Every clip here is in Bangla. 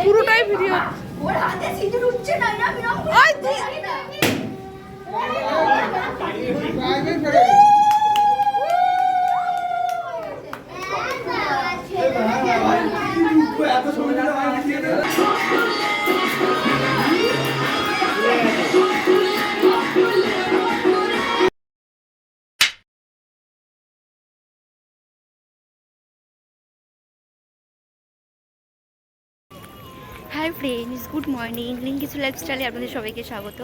পুরোটাই ভিডিও। ওর হাতে সিঁদুর উঠছে না না হাই ফ্রেন্ডস, গুড মর্নিং। লিঙ্কিস লাইফস্টাইলে আপনাদের সবাইকে স্বাগত।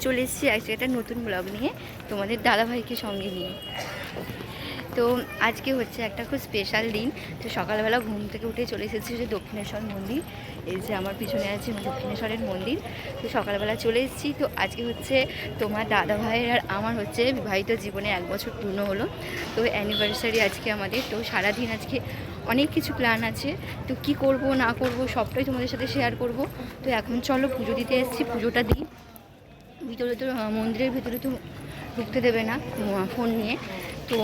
চলে এসেছি আজকে একটা নতুন ব্লগ নিয়ে, তোমাদের দাদাভাইকে সঙ্গে নিয়ে। তো আজকে হচ্ছে একটা খুব স্পেশাল দিন। তো সকালবেলা ঘুম থেকে উঠে চলে এসেছি যে দক্ষিণেশ্বর মন্দির। এই যে আমার পিছনে আছে দক্ষিণেশ্বরের মন্দির। তো সকালবেলা চলে এসেছি। তো আজকে হচ্ছে তোমার দাদাভাইয়ের আর আমার হচ্ছে বিবাহিত জীবনে 1 বছর পূর্ণ হলো। তো অ্যানিভার্সারি আজকে আমাদের। তো সারাদিন আজকে অনেক কিছু প্ল্যান আছে। তো কি করব না করব সবটাই তোমাদের সাথে শেয়ার করব। তো এখন চলো পুজো দিতে এসেছি, পুজোটা দিই। ভিতরে তো মন্দিরের ভিতরে তো ঢুকতে দেবে না ফোন নিয়ে। তো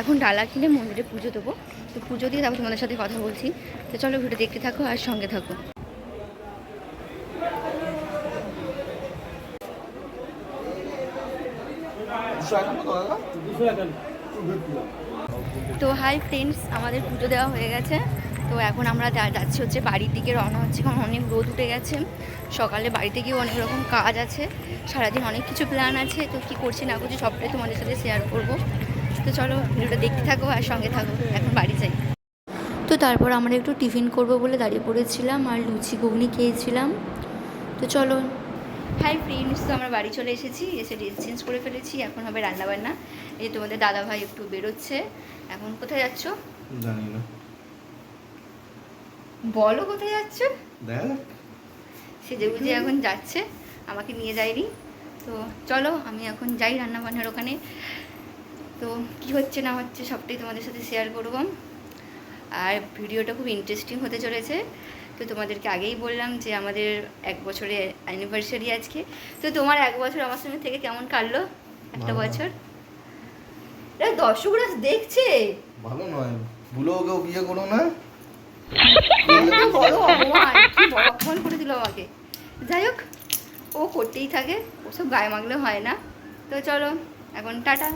এখন ডালা কিনে মন্দিরে পুজো দেবো। তো পুজো দিয়ে তারপর তোমাদের সাথে কথা বলছি। তো চলো ভিডিও দেখতে থাকো আর সঙ্গে থাকো। তো হাই ফ্রেন্ডস, আমাদের পুজো দেওয়া হয়ে গেছে। তো এখন আমরা যাচ্ছি হচ্ছে বাড়ির দিকে, রওনা হচ্ছে। কারণ অনেক রোদ উঠে গেছে। সকালে বাড়িতে গিয়েও অনেক রকম কাজ আছে, সারাদিন অনেক কিছু প্ল্যান আছে। তো কী করছি না করছি সবটাই তোমাদের সাথে শেয়ার করব। তো চলো ভিডিওটা দেখতে থাকো আর সঙ্গে থাকো। এখন বাড়ি যাই। তো তারপর আমরা একটু টিফিন করব বলে দাঁড়িয়ে পড়েছিলাম আর লুচি ঘুগনি খেয়েছিলাম। তো চলো হাই ফ্রেন্ডস, তো আমরা বাড়ি চলে এসেছি, এসে ড্রেস চেঞ্জ করে ফেলেছি। এখন হবে রান্নাবান্না। এই তোমাদের দাদাভাই একটু বেরোচ্ছে। এখন কোথায় যাচ্ছ? জানি না। বলো কোথায় যাচ্ছ? দেখ সেজে গুজে এখন যাচ্ছে, আমাকে নিয়ে যায়নি। তো চলো আমি এখন যাই রান্নাবান্নার ওখানে। তো কি হচ্ছে না হচ্ছে সবটাই তোমাদের সাথে শেয়ার করব। আর ভিডিওটা খুব ইন্টারেস্টিং হতে চলেছে। তো তোমাদেরকে আগেই বললাম যে আমাদের 1 বছরের অ্যানিভার্সারি আজকে। তো তোমার 1 বছর আমার সঙ্গে থেকে কেমন কাটলো? একটা বছর দর্শকরা দেখছে, ভালো নয়, ভুলো ওকে বিয়ে করো না। বড় অপমান, কি বড় অপমান করে দিল আমাকে। যাই হোক, ও করতেই থাকে, ওসব গায়ে মাগলে হয় না। তো চলো এখন টাটা।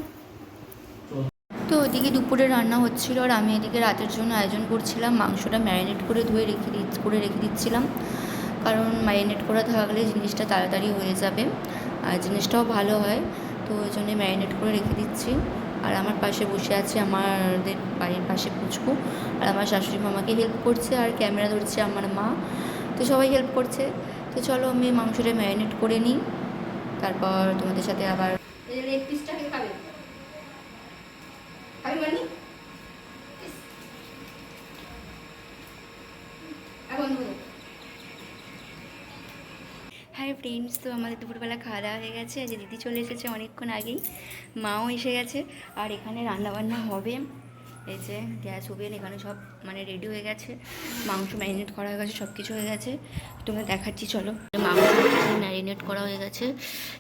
তো ওইদিকে দুপুরে রান্না হচ্ছিল আর আমি এদিকে রাতের জন্য আয়োজন করছিলাম। মাংসটা ম্যারিনেট করে ধুয়ে রেখে দিচ্ছিলাম। কারণ ম্যারিনেট করা থাকলে জিনিসটা তাড়াতাড়ি হয়ে যাবে আর জিনিসটাও ভালো হয়। তো ওই জন্যে ম্যারিনেট করে রেখে দিচ্ছি। আর আমার পাশে বসে আছে আমাদের বাড়ির পাশে পুচকু, আর আমার শাশুড়ি মামাকে হেল্প করছে, আর ক্যামেরা ধরছে আমার মা। তো সবাই হেল্প করছে। তো চলো আমি মাংসটা ম্যারিনেট করে নিই, তারপর তোমাদের সাথে আবার লেগ পিসটা খাবে মানে হাই ফ্রেন্ডস, তো আমাদের দুপুরবেলা খাওয়া দাওয়া হয়ে গেছে। যে দিদি চলে এসেছে অনেকক্ষণ আগেই, মাও এসে গেছে। আর এখানে রান্নাবান্না হবে। এই যে গ্যাস ওভেন এখানে সব মানে রেডি হয়ে গেছে, মাংস ম্যারিনেট করা হয়ে গেছে, সব কিছু হয়ে গেছে। তোমরা দেখাচ্ছি চলো। মাংস ম্যারিনেট করা হয়ে গেছে,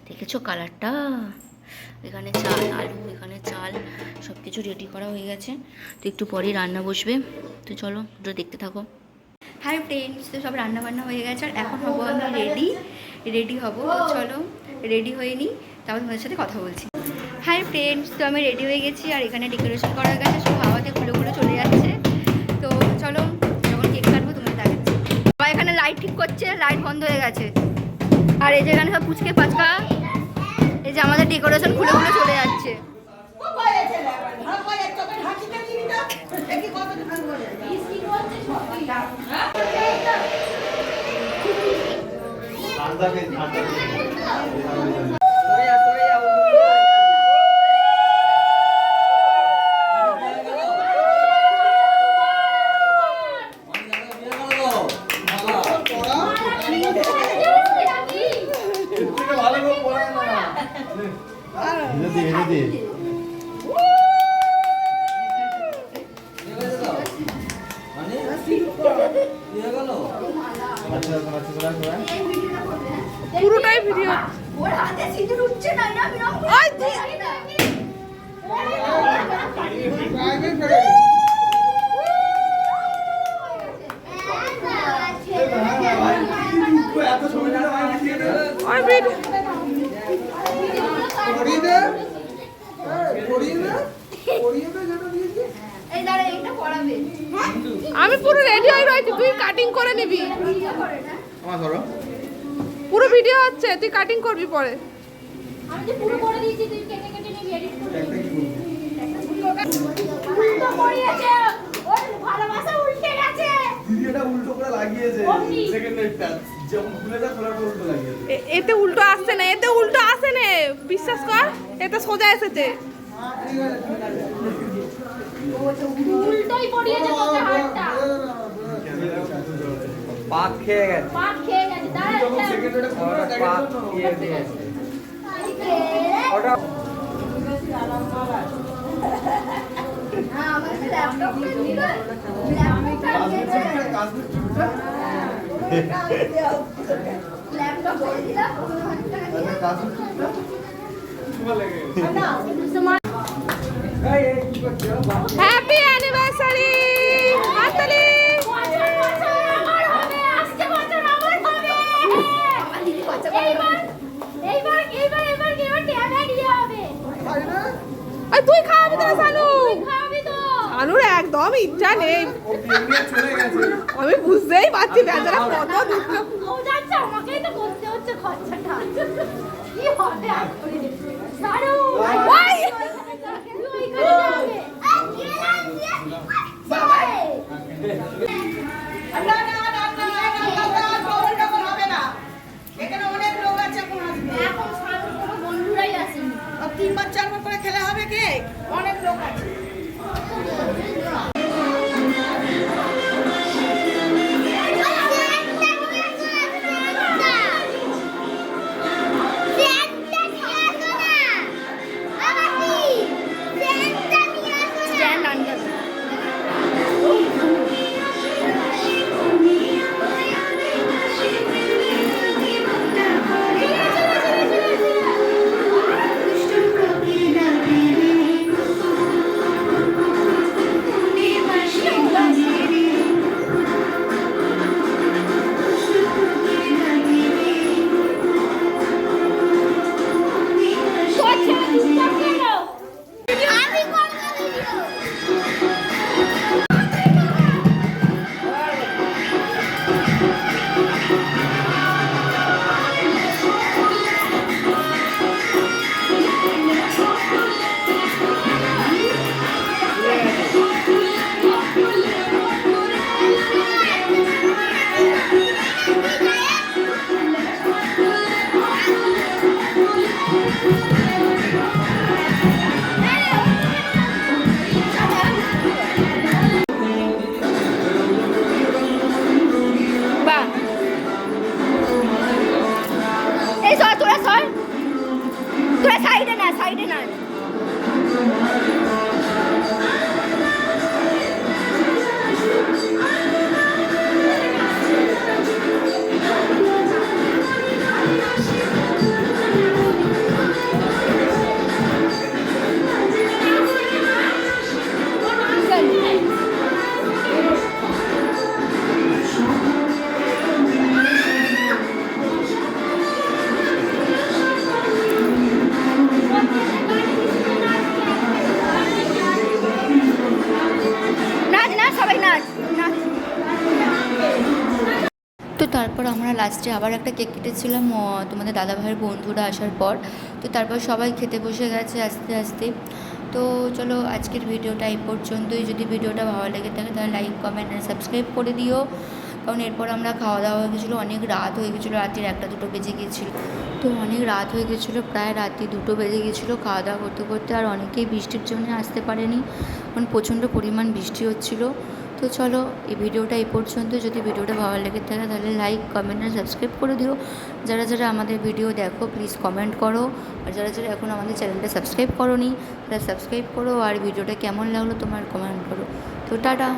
দেখেছো কালারটা? এখানে চাল, আলু, এখানে চাল, সব কিছু রেডি করা হয়ে গেছে। তো একটু পরেই রান্না বসবে। তো চলো ওটা দেখতে থাকো। হাই ফ্রেন্ডস, তো সব রান্নাবান্না হয়ে গেছে আর এখন হবো আমি রেডি হব। চলো রেডি হয়ে নিই, তারপর তোমাদের সাথে কথা বলছি। হাই ফ্রেন্ডস, তো আমি রেডি হয়ে গেছি আর এখানে ডেকোরেশন করা হয়ে গেছে, সব হাওয়াতে খুলে চলে যাচ্ছে। তো চলো যখন কেক কাটবো তোমাদের দেখাচ্ছি। সবাই এখানে লাইট ঠিক করছে, লাইট বন্ধ হয়ে গেছে। আর এই যে এখানে সব পুচকে পাচকা, এই যে আমাদের ডেকোরেশন খুলে চলে যাচ্ছে। পুরোটাই ভিডিও। ওর হাতে সিঁদুর উঠছে না না আমি রং ওই তুই ওই ভিডিও এই দাঁড়া এইটা পড়াবে আমি পুরো রেডি হয়ে রয়েছি, তুই কাটিং করে নিবি। ভিডিও করে না আমার ধরো পুরো ভিডিও হচ্ছে, তুই কাটিং করবি পরে। আমি যে পুরো করে দিয়েছি তুই কেটে কেটে নিবি এডিট করে উল্টো করিয়েছে ওর ভালোবাসা উল্টে গেছে দিদি এটা উল্টো করে লাগিয়েছে অমনি। সেকেন্ড লাইটটা যখন খুলে যায় খোলার পর উল্টো লাগিয়েছে এতে উল্টো আসছে না, এতে উল্টো আসে না, বিশ্বাস কর, এতে সোজা এসেছে। উল্টোই পড়িয়েছে তোকে হাতটা পাক খেয়ে গেছে পাক খেয়ে গেছে দাঁড়া সেকেন্ড লাইটটা খোলা পাক খেয়ে দিয়েছে ওটা হ্যাঁ আমাদের ল্যাপটপ দিল ল্যাপটপ করে দিলাম হ্যাপি অ্যানিভার্সারি হাততালি। আর তুই খাওয়াবি তো সানু? সানুর একদম ইচ্ছা নেই, আমি বুঝতেই পারছি বেচারা কত দুঃখ। ওই! এখন সারুর কোনো বন্ধুরাই আসেনি 3-4 করে খেলে হবে কে? অনেক লোক আছে। স্ট্যান্ড আনতে বাহ এই সর তোরা সাইডে না সবাই নাচ তো তারপর আমরা লাস্টে আবার একটা কেক কেটেছিলাম তোমাদের দাদাভাইয়ের বন্ধুরা আসার পর। তো তারপর সবাই খেতে বসে গেছে আস্তে আস্তে। তো চলো আজকের ভিডিওটা এই পর্যন্তই। যদি ভিডিওটা ভালো লেগে থাকে তাহলে লাইক কমেন্ট আর সাবস্ক্রাইব করে দিও, কারণ এরপর আমরা খাওয়া দাওয়া হয়ে গেছিলো, অনেক রাত হয়ে গেছিলো, রাত্রির 1-2 বেজে গিয়েছিলো। তো অনেক রাত হয়ে গেছিলো, প্রায় রাত্রি 2 বেজে গিয়েছিলো খাওয়া দাওয়া করতে করতে। আর অনেকেই বৃষ্টির জন্য আসতে পারেনি, কারণ প্রচণ্ড পরিমাণ বৃষ্টি হচ্ছিলো। তো চলো এই ভিডিওটা এই পর্যন্ত। যদি ভিডিওটা ভালো লেগে থাকে তাহলে লাইক কমেন্ট আর সাবস্ক্রাইব করে দিও। যারা যারা আমাদের ভিডিও দেখো প্লিজ কমেন্ট করো, আর যারা যারা এখন আমাদের চ্যানেলটা সাবস্ক্রাইব করো নি তারা সাবস্ক্রাইব করো, আর ভিডিওটা কেমন লাগলো তোমার কমেন্ট করো। তো টাটা।